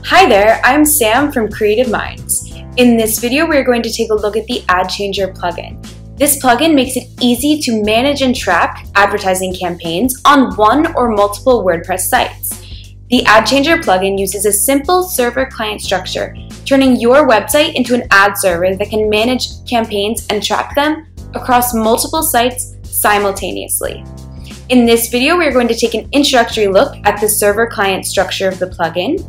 Hi there, I'm Sam from CreativeMinds. In this video, we're going to take a look at the Ad Changer plugin. This plugin makes it easy to manage and track advertising campaigns on one or multiple WordPress sites. The Ad Changer plugin uses a simple server-client structure, turning your website into an ad server that can manage campaigns and track them across multiple sites simultaneously. In this video, we're going to take an introductory look at the server-client structure of the plugin,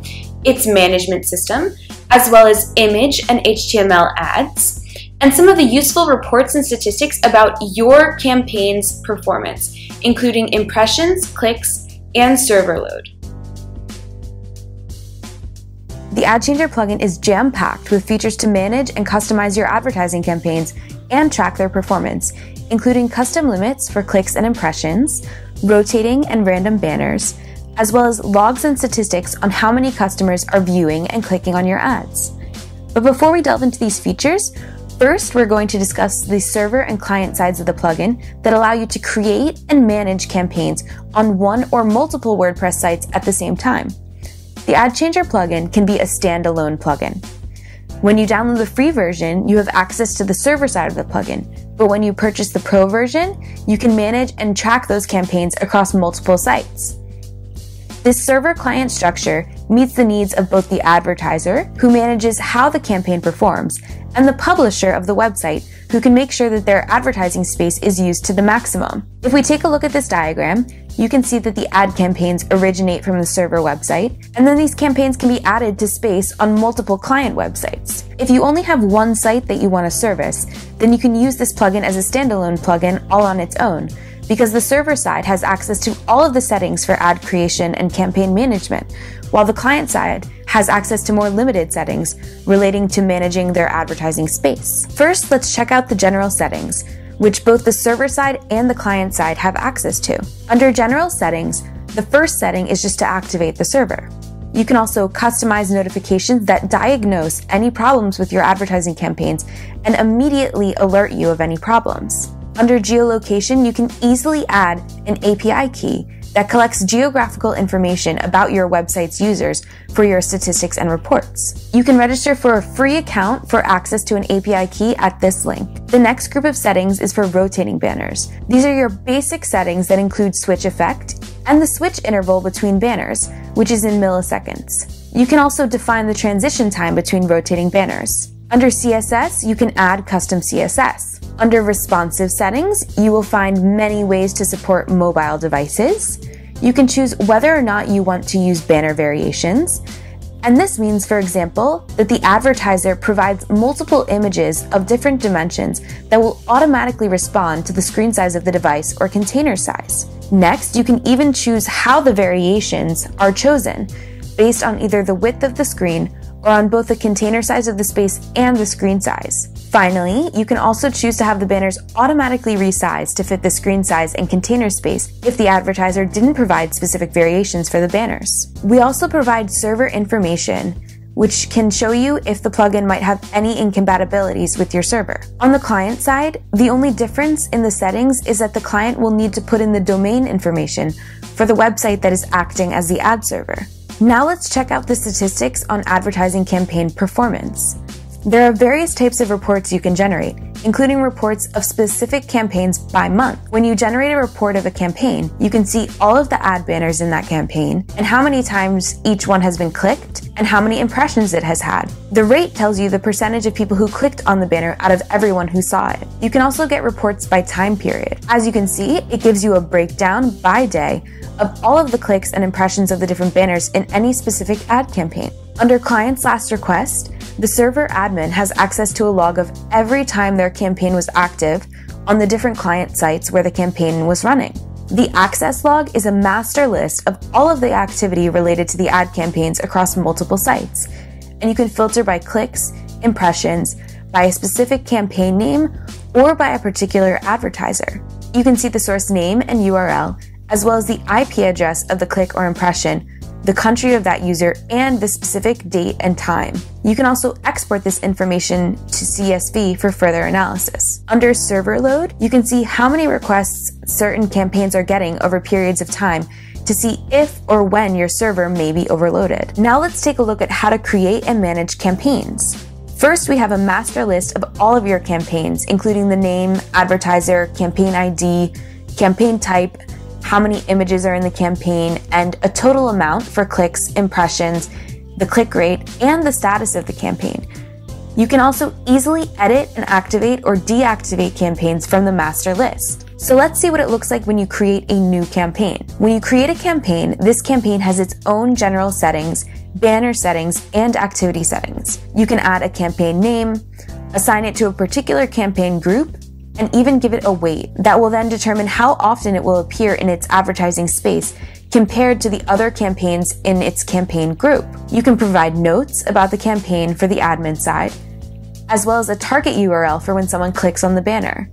its management system, as well as image and HTML ads, and some of the useful reports and statistics about your campaign's performance, including impressions, clicks, and server load. The Ad Changer plugin is jam-packed with features to manage and customize your advertising campaigns and track their performance, including custom limits for clicks and impressions, rotating and random banners, as well as logs and statistics on how many customers are viewing and clicking on your ads. But before we delve into these features, first we're going to discuss the server and client sides of the plugin that allow you to create and manage campaigns on one or multiple WordPress sites at the same time. The Ad Changer plugin can be a standalone plugin. When you download the free version, you have access to the server side of the plugin, but when you purchase the Pro version, you can manage and track those campaigns across multiple sites. This server-client structure meets the needs of both the advertiser, who manages how the campaign performs, and the publisher of the website, who can make sure that their advertising space is used to the maximum. If we take a look at this diagram, you can see that the ad campaigns originate from the server website, and then these campaigns can be added to space on multiple client websites. If you only have one site that you want to service, then you can use this plugin as a standalone plugin all on its own, because the server side has access to all of the settings for ad creation and campaign management, while the client side has access to more limited settings relating to managing their advertising space. First, let's check out the general settings, which both the server side and the client side have access to. Under General Settings, the first setting is just to activate the server. You can also customize notifications that diagnose any problems with your advertising campaigns and immediately alert you of any problems. Under Geolocation, you can easily add an API key that collects geographical information about your website's users for your statistics and reports. You can register for a free account for access to an API key at this link. The next group of settings is for rotating banners. These are your basic settings that include switch effect and the switch interval between banners, which is in milliseconds. You can also define the transition time between rotating banners. Under CSS, you can add custom CSS. Under responsive settings, you will find many ways to support mobile devices. You can choose whether or not you want to use banner variations. And this means, for example, that the advertiser provides multiple images of different dimensions that will automatically respond to the screen size of the device or container size. Next, you can even choose how the variations are chosen, based on either the width of the screen or on both the container size of the space and the screen size. Finally, you can also choose to have the banners automatically resized to fit the screen size and container space if the advertiser didn't provide specific variations for the banners. We also provide server information, which can show you if the plugin might have any incompatibilities with your server. On the client side, the only difference in the settings is that the client will need to put in the domain information for the website that is acting as the ad server. Now let's check out the statistics on advertising campaign performance. There are various types of reports you can generate, including reports of specific campaigns by month. When you generate a report of a campaign, you can see all of the ad banners in that campaign and how many times each one has been clicked and how many impressions it has had. The rate tells you the percentage of people who clicked on the banner out of everyone who saw it. You can also get reports by time period. As you can see, it gives you a breakdown by day of all of the clicks and impressions of the different banners in any specific ad campaign. Under Client's Last Request, the server admin has access to a log of every time their campaign was active on the different client sites where the campaign was running. The access log is a master list of all of the activity related to the ad campaigns across multiple sites, and you can filter by clicks, impressions, by a specific campaign name, or by a particular advertiser. You can see the source name and URL, as well as the IP address of the click or impression, the country of that user, and the specific date and time. You can also export this information to CSV for further analysis. Under server load, you can see how many requests certain campaigns are getting over periods of time to see if or when your server may be overloaded. Now let's take a look at how to create and manage campaigns. First, we have a master list of all of your campaigns, including the name, advertiser, campaign ID, campaign type, how many images are in the campaign, and a total amount for clicks, impressions, the click rate, and the status of the campaign. You can also easily edit and activate or deactivate campaigns from the master list. So let's see what it looks like when you create a new campaign. When you create a campaign, this campaign has its own general settings, banner settings, and activity settings. You can add a campaign name, assign it to a particular campaign group, and even give it a weight that will then determine how often it will appear in its advertising space compared to the other campaigns in its campaign group. You can provide notes about the campaign for the admin side, as well as a target URL for when someone clicks on the banner.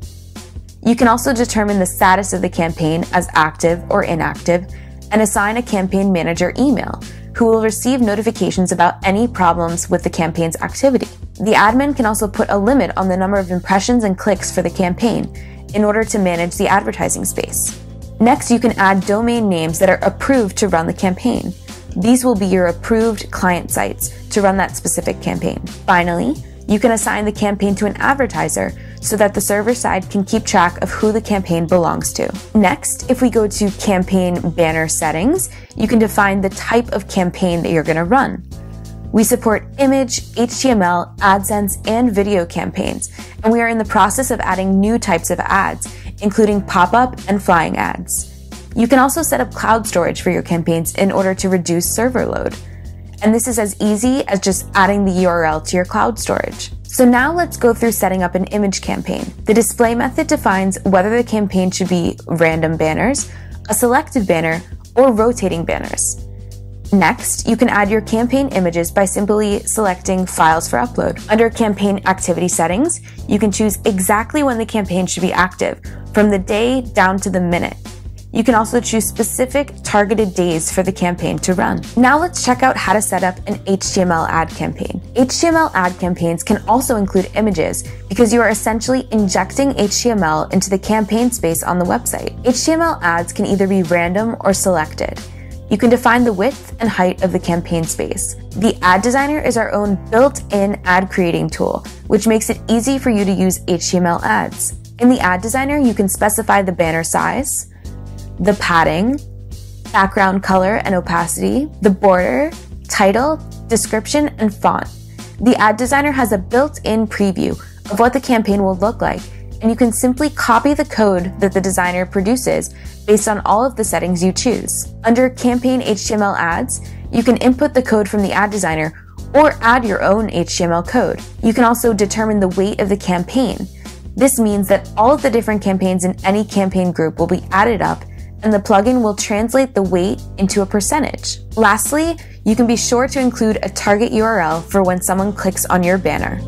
You can also determine the status of the campaign as active or inactive and assign a campaign manager email who will receive notifications about any problems with the campaign's activity. The admin can also put a limit on the number of impressions and clicks for the campaign in order to manage the advertising space. Next, you can add domain names that are approved to run the campaign. These will be your approved client sites to run that specific campaign. Finally, you can assign the campaign to an advertiser so that the server side can keep track of who the campaign belongs to. Next, if we go to campaign banner settings, you can define the type of campaign that you're going to run. We support image, HTML, AdSense, and video campaigns, and we are in the process of adding new types of ads, including pop-up and flying ads. You can also set up cloud storage for your campaigns in order to reduce server load. And this is as easy as just adding the URL to your cloud storage. So now let's go through setting up an image campaign. The display method defines whether the campaign should be random banners, a selected banner, or rotating banners. Next, you can add your campaign images by simply selecting Files for Upload. Under Campaign Activity Settings, you can choose exactly when the campaign should be active, from the day down to the minute. You can also choose specific targeted days for the campaign to run. Now let's check out how to set up an HTML ad campaign. HTML ad campaigns can also include images because you are essentially injecting HTML into the campaign space on the website. HTML ads can either be random or selected. You can define the width and height of the campaign space. The Ad Designer is our own built-in ad creating tool, which makes it easy for you to use HTML ads. In the Ad Designer, you can specify the banner size, the padding, background color and opacity, the border, title, description, and font. The Ad Designer has a built-in preview of what the campaign will look like, and you can simply copy the code that the designer produces based on all of the settings you choose. Under Campaign HTML Ads, you can input the code from the Ad Designer or add your own HTML code. You can also determine the weight of the campaign. This means that all of the different campaigns in any campaign group will be added up, and the plugin will translate the weight into a percentage. Lastly, you can be sure to include a target URL for when someone clicks on your banner.